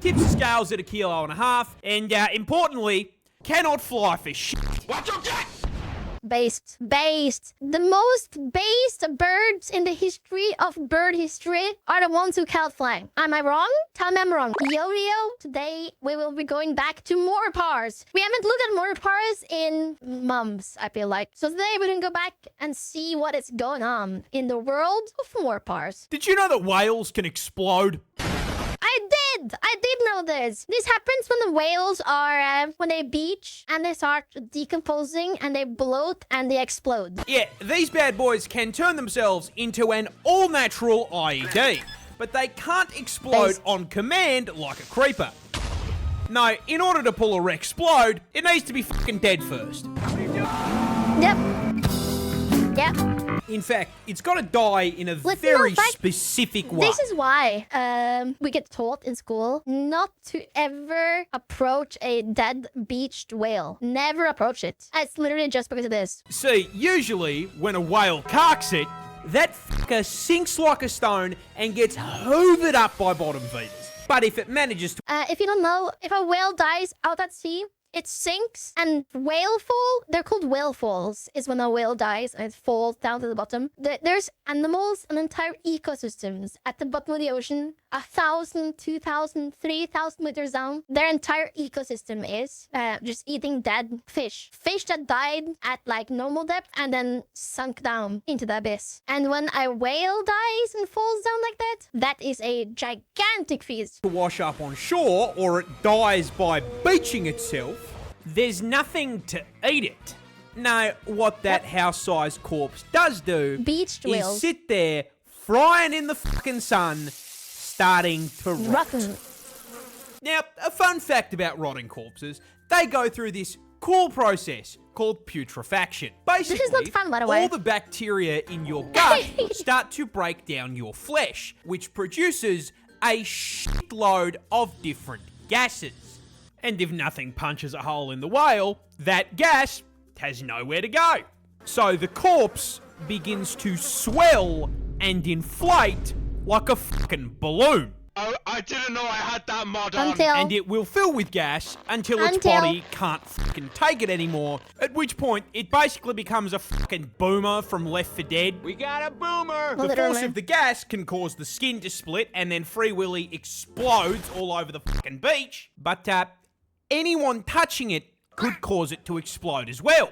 tips the scales at 1.5 kilos, and importantly, cannot fly for shit. Watch your jet! Based. The most based birds in the history of bird history are the ones who can't fly. Am I wrong? Tell me I'm wrong. Yo, today we will be going back to MoreParz. We haven't looked at MoreParz in months, I feel like. So today we're gonna go back and see what is going on in the world of MoreParz. Did you know that whales can explode? I did know this. This happens when the whales are, when they beach and they start decomposing and they bloat and they explode. Yeah, these bad boys can turn themselves into an all-natural IED, but they can't explode on command like a creeper. No, in order to pull or explode, it needs to be fucking dead first. Yep. In fact, it's got to die in a very specific way. This is why we get taught in school not to ever approach a dead beached whale. Never approach it. It's literally just because of this. See, usually when a whale carks it, that fucker sinks like a stone and gets hoovered up by bottom feeders. But if it manages to... if you don't know, if a whale dies out at sea, it sinks, and whale fall, they're called whale falls, is when a whale dies and it falls down to the bottom. There's animals and entire ecosystems at the bottom of the ocean, 1,000, 2,000, 3,000 meters down. Their entire ecosystem is just eating dead fish. Fish that died at like normal depth and then sunk down into the abyss. And when a whale dies and falls down like that, that is a gigantic feast. To wash up on shore, or it dies by beaching itself, there's nothing to eat it. No, what that house-sized corpse does do is sit there, frying in the fucking sun, starting to rot. Now, a fun fact about rotting corpses, they go through this cool process called putrefaction. Basically, this is not fun, by the way. All the bacteria in your gut start to break down your flesh, which produces a shitload of different gases. And if nothing punches a hole in the whale, that gas has nowhere to go. So the corpse begins to swell and inflate like a fucking balloon. Oh, I didn't know I had that mod on. And it will fill with gas until its body can't fucking take it anymore, at which point it basically becomes a fucking boomer from Left 4 Dead. We got a boomer! The force of the gas can cause the skin to split and then Free Willy explodes all over the fucking beach. But anyone touching it could cause it to explode as well.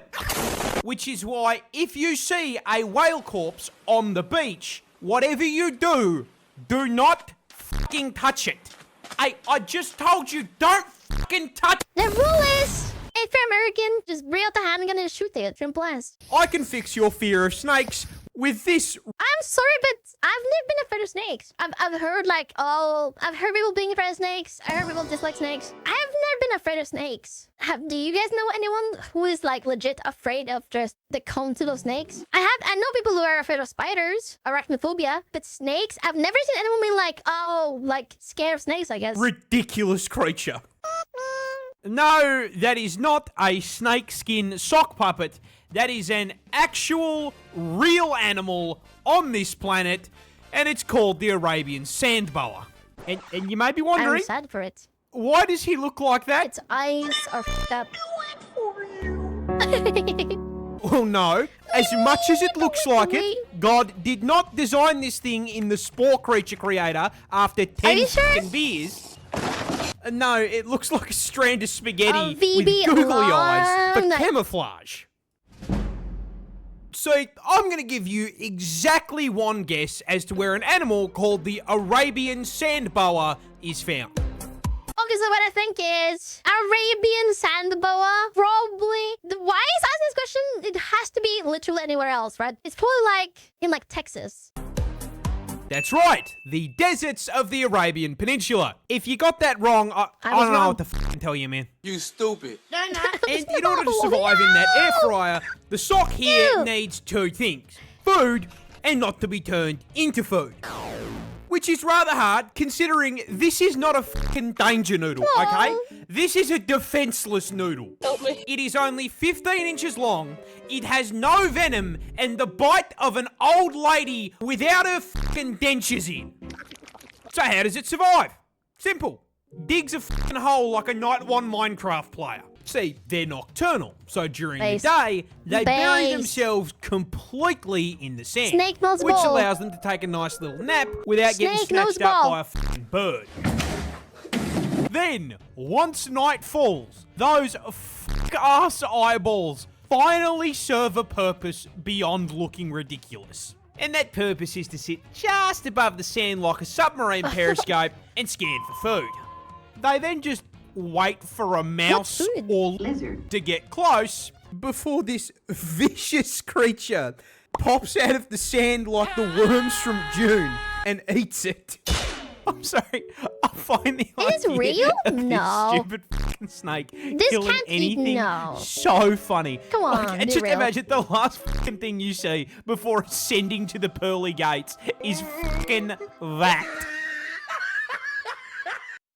Which is why if you see a whale corpse on the beach, whatever you do, do not fucking touch it. I just told you, don't fucking touch it. The rule is, if you're American, just bring out the handgun and shoot it. Simple as. I can fix your fear of snakes with this. I'm sorry, but I've never been afraid of snakes. I've heard like, I've heard people being afraid of snakes. I heard people dislike snakes. I have never been afraid of snakes. Do you guys know anyone who is like legit afraid of just the concept of snakes? I know people who are afraid of spiders, arachnophobia, but snakes, I've never seen anyone be like, like scared of snakes, I guess. Ridiculous creature. No, that is not a snakeskin sock puppet. That is an actual, real animal on this planet, and it's called the Arabian sandboa. And you may be wondering, I'm sad for it. Why does he look like that? Its eyes are f***ed up. Well, no. As much as it looks like it, God did not design this thing in the Spore Creature Creator after 10 fucking beers. No, it looks like a strand of spaghetti with googly eyes for camouflage. So, I'm going to give you exactly one guess as to where an animal called the Arabian sandboa is found. Okay, so what I think is Arabian sandboa, probably. Why is asking this question? It has to be literally anywhere else, right? It's probably like in like Texas. That's right, the deserts of the Arabian Peninsula. If you got that wrong, I don't know what to fucking tell you, man. You stupid. And in order to survive in that air fryer, the sock here needs two things: food and not to be turned into food. Which is rather hard, considering this is not a fucking danger noodle, okay? This is a defenseless noodle. Help me. It is only 15 inches long, it has no venom, and the bite of an old lady without her fucking dentures in. So how does it survive? Simple. digs a fucking hole like a Night 1 Minecraft player. See, they're nocturnal, so during the day, they bury themselves completely in the sand, Snake knows which ball. allows them to take a nice little nap without getting Snake knows snatched up ball. by a fucking bird. Then, once night falls, those fuck-ass eyeballs finally serve a purpose beyond looking ridiculous. And that purpose is to sit just above the sand like a submarine periscope and scan for food. They then just wait for a mouse or lizard to get close before this vicious creature pops out of the sand like the worms from June and eats it. I'm sorry, I find the Is it idea real? of this No. stupid fucking snake This killing can't eat- anything no. so funny. Come on, Like, be just real. imagine the last fucking thing you see before ascending to the pearly gates is fucking that.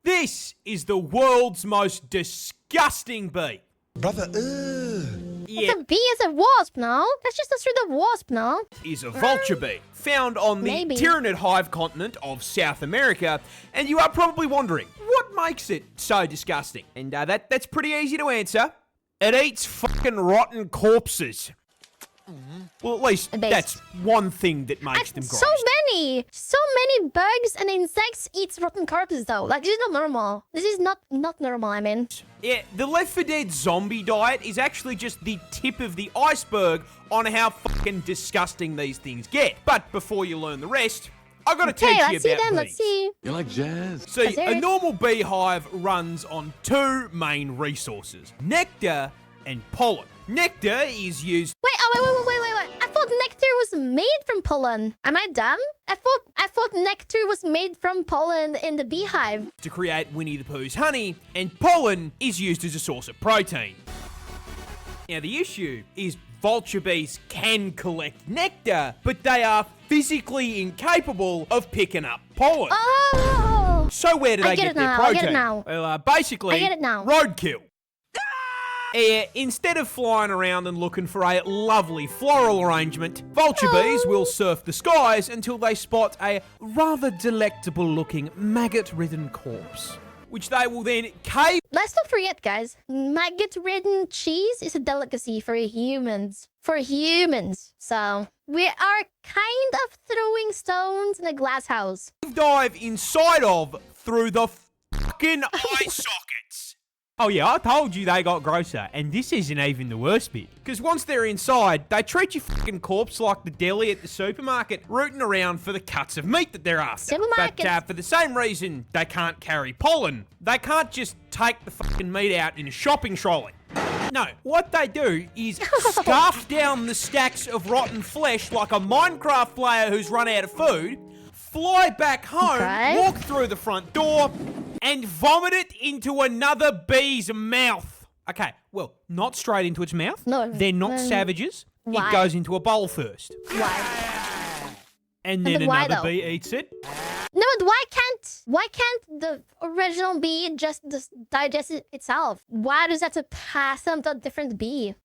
This is the world's most disgusting bee. Brother, It's a bee is a wasp, no? That's just a straight up wasp, no? Is a vulture bee, found on the Maybe. Tyrannid hive continent of South America, and you are probably wondering, what makes it so disgusting? And that's pretty easy to answer. It eats fucking rotten corpses. Well, at least Base. that's one thing that makes them gross. So many bugs and insects eat rotten corpses though. Like, this is not normal. This is not normal, I mean. Yeah, the Left 4 Dead zombie diet is actually just the tip of the iceberg on how fucking disgusting these things get. But before you learn the rest, I gotta teach you let's see about them, let's bees. see. You like jazz? See, Let's hear a it. normal beehive runs on two main resources, nectar and pollen. Nectar is used Wait, I thought nectar was made from pollen. Am I dumb? I thought nectar was made from pollen in the beehive. to create Winnie the Pooh's honey, and pollen is used as a source of protein. Now, the issue is vulture bees can collect nectar, but they are physically incapable of picking up pollen. Oh! So where do I they get get it their now, I protein? get it now. Well, basically, I get it now. roadkill. Instead of flying around and looking for a lovely floral arrangement, vulture bees will surf the skies until they spot a rather delectable-looking maggot-ridden corpse, which they will then cave. Let's not forget, guys. Maggot-ridden cheese is a delicacy for humans. So, we are kind of throwing stones in a glass house. Dive inside of through the fucking eye sockets. Oh yeah, I told you they got grosser, and this isn't even the worst bit. Because once they're inside, they treat your fucking corpse like the deli at the supermarket, rooting around for the cuts of meat that they're after. Supermarkets. But for the same reason they can't carry pollen, they can't just take the fucking meat out in a shopping trolley. No, what they do is scarf down the stacks of rotten flesh like a Minecraft player who's run out of food, fly back home, Okay. walk through the front door, and vomit it into another bee's mouth. Okay, well, not straight into its mouth. No, They're not no. savages. Why? It goes into a bowl first. Why? And then But why, another though? bee eats it. No, but why can't the original bee just digest it itself? Why does that have to pass on to a different bee?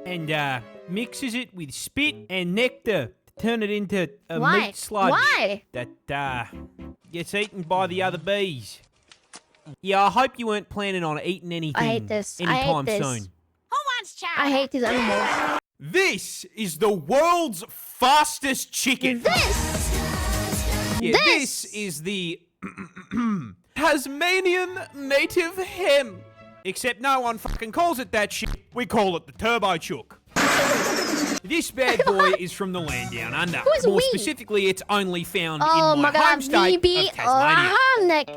And mixes it with spit and nectar to turn it into a Why? meat sludge. Why? That gets eaten by the other bees. Yeah, I hope you weren't planning on eating anything I hate this. anytime I hate this. soon. I hate these animals. This is the world's fastest chicken. This is the Tasmanian native hen. Except no one fucking calls it that shit. We call it the turbo chook. This bad boy is from the land down under. Who's More we? specifically, it's only found Oh in my my god, home state BB. of Tasmania. Nick.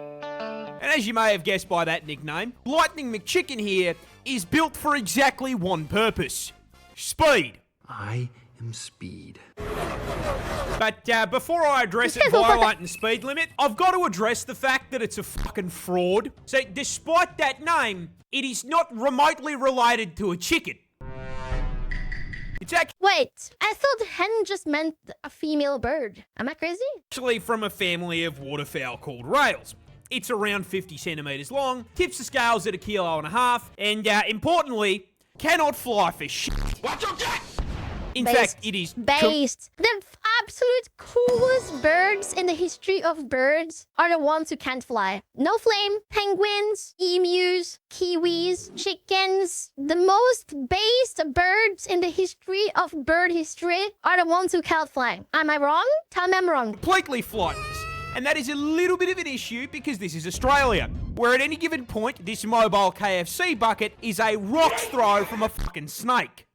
And as you may have guessed by that nickname, Lightning McChicken here is built for exactly one purpose. Speed. I am Speed. But before I address it violating the speed limit, I've got to address the fact that it's a fucking fraud. So despite that name, it is not remotely related to a chicken. It's Wait, I thought hen just meant a female bird. Am I crazy? actually from a family of waterfowl called rails. It's around 50 centimeters long, tips the scales at 1.5 kilos, and importantly, cannot fly for shit. Watch your jet! In fact, it is based. The absolute coolest birds in the history of birds are the ones who can't fly. No flame, penguins, emus, kiwis, chickens. The most based birds in the history of bird history are the ones who can't fly. Am I wrong? Tell me I'm wrong. Completely flightless. And that is a little bit of an issue because this is Australia, where at any given point, this mobile KFC bucket is a rock's throw from a fucking snake.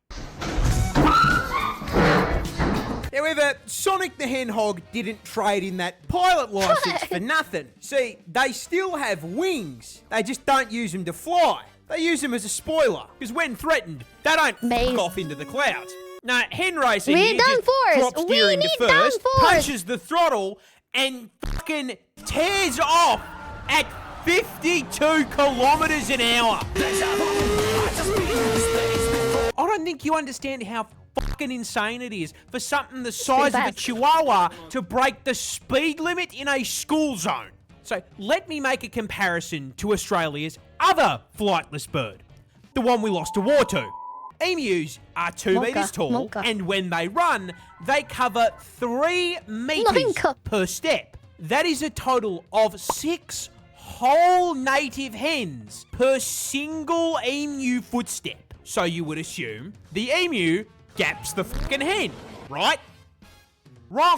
However, Sonic the Hedgehog didn't trade in that pilot license for nothing. See, they still have wings. They just don't use them to fly. They use them as a spoiler, because when threatened, they don't fuck off into the clouds. No, hen racing here just drops gear into first, punches the throttle, and fucking tears off at 52 kilometers an hour. I don't think you understand how fucking insane it is for something the size of a chihuahua to break the speed limit in a school zone. So let me make a comparison to Australia's other flightless bird, the one we lost a war to. Emus are 2 meters tall, and when they run, they cover 3 meters per step. That is a total of 6 whole native hens per single emu footstep. So you would assume the emu gaps the fucking hen, right? Wrong.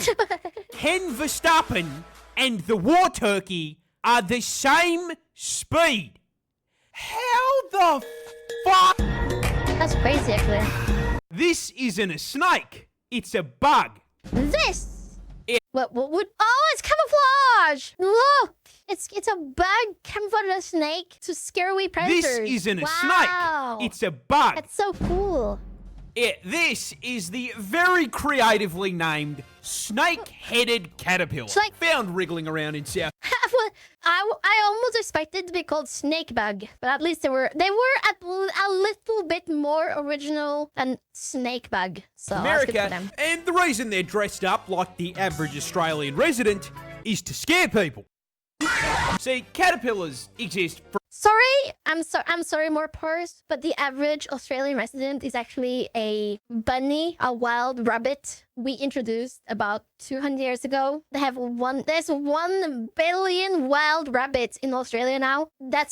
Ken Verstappen and the war turkey are the same speed. How the fuck? That's crazy, actually. This isn't a snake. It's a bug. This? What would... Oh, it's camouflage! Look! It's a bug camouflaged as a snake to scare away predators. This isn't a snake. It's a bug. That's so cool. This is the very creatively named snake-headed caterpillar found wriggling around in South. I almost expected to be called snake bug, but at least they were a little bit more original than snake bug. So America, that's good for them. And the reason they're dressed up like the average Australian resident is to scare people. See, caterpillars exist for... I'm sorry, MoreParz, but the average Australian resident is actually a bunny, a wild rabbit we introduced about 200 years ago. There's 1 billion wild rabbits in Australia now. The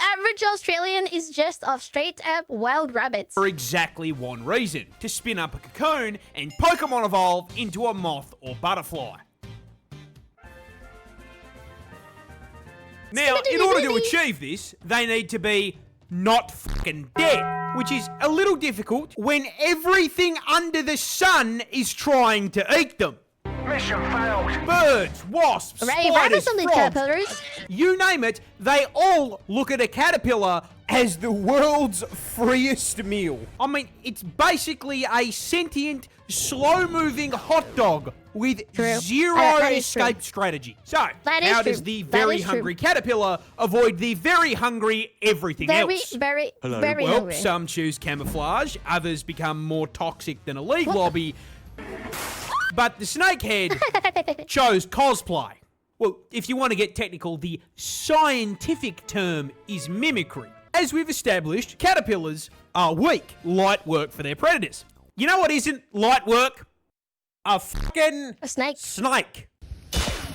average Australian is just a straight up wild rabbits. For exactly one reason, to spin up a cocoon and Pokemon evolve into a moth or butterfly. Now, in order to achieve this, they need to be not fucking dead, which is a little difficult when everything under the sun is trying to eat them. Mission failed. Birds, wasps, spiders, frogs, you name it, they all look at a caterpillar as the world's freest meal. I mean, it's basically a sentient, slow-moving hot dog with zero escape strategy. So, how does the very hungry caterpillar avoid the very hungry everything else? Very hungry. Some choose camouflage, others become more toxic than a league lobby. But the snakehead chose cosplay. Well, if you want to get technical, the scientific term is mimicry. As we've established, caterpillars are weak, light work for their predators. You know what isn't light work? A snake.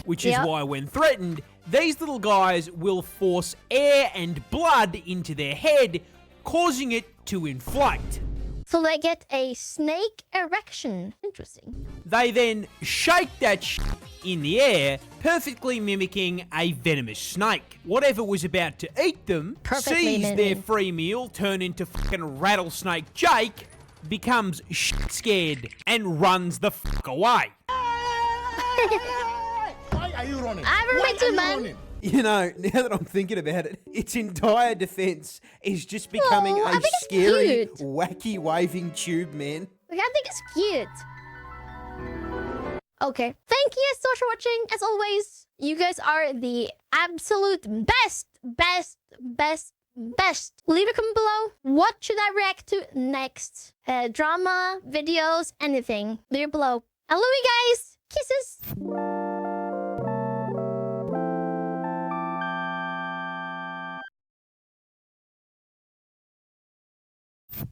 Which is why when threatened, these little guys will force air and blood into their head, causing it to inflate. So they get a snake erection. Interesting. They then shake that shit in the air, perfectly mimicking a venomous snake. Whatever was about to eat them sees their free meal turn into fucking rattlesnake Jake, becomes shit scared, and runs the fuck away. Why are you running? Man. You know, now that I'm thinking about it, its entire defense is just becoming a scary, wacky, waving tube, man. I think it's cute. Okay. Thank you so much for watching. As always, you guys are the absolute best. Leave a comment below. What should I react to next? Drama, videos, anything. Leave it below. I love you guys. Kisses.